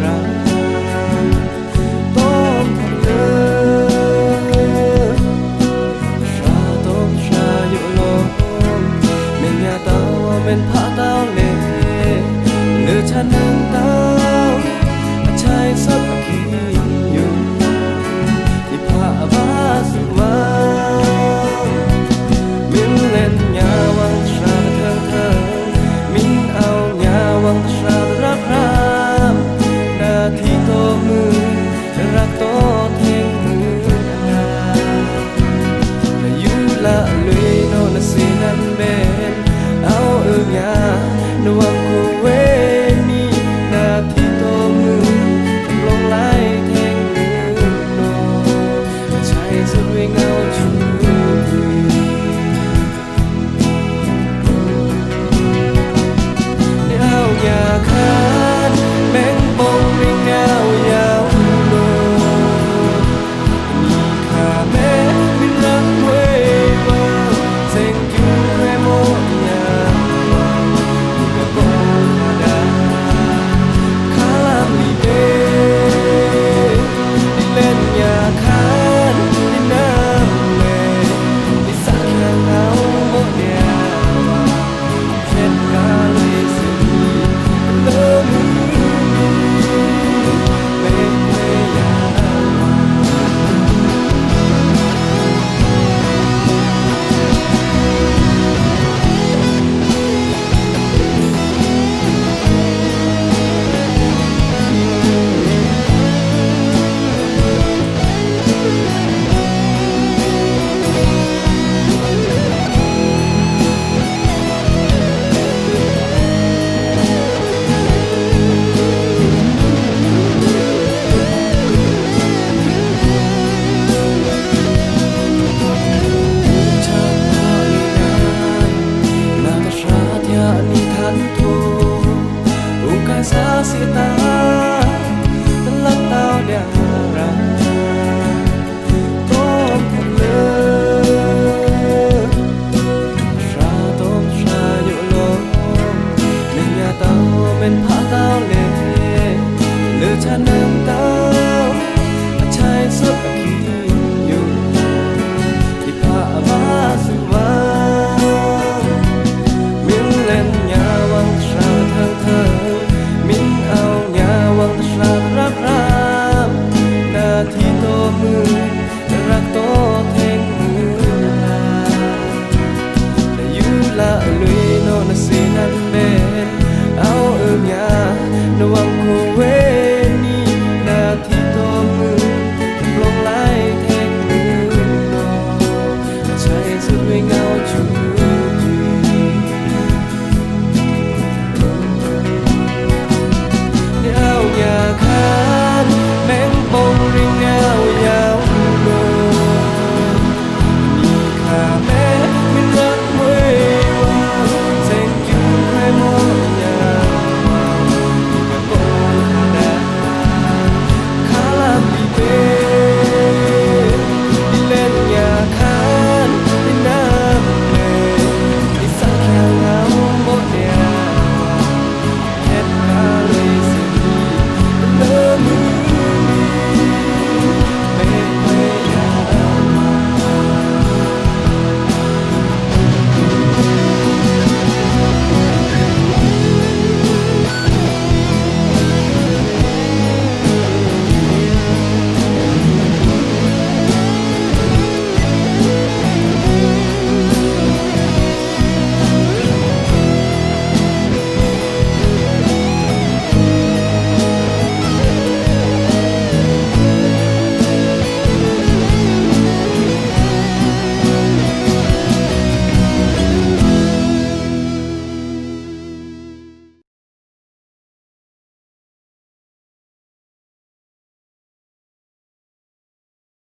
ra tôm thật lớn ra tôm ra dụ lông mình nhà tao mình phá tao lệ lửa cha nương tao trái sắp khiอยู่ที่ผ่าบ้าสุวรรณมินเล่นยาวังชาเธอเธอมินเอายาวังชารักรามนาทีโตมือรักโตเทงมือนาอยู่ละลุยโนนสีนันเบนเอายานวังคูเวนีนาทีโตมือลงไล่เทงมือโนใช้สุดวิเงาชูเอายาคานแมงปงไม่เงายาวโลมีค่าแม้ไม่รักเว้ยว่าเซ็งอยู่แค่โมยาไม่โกงดาคาลามีเดเล่นยาคานที่น้ำเลยที่สักแค่เอาโมเดียเช็ดกาเลยสิเลิกไม่อยากSita telah tahu dia tôm thật lớn ra tôm ra dụ lông mình nhà tao mình phá tao lệ lửa cha nương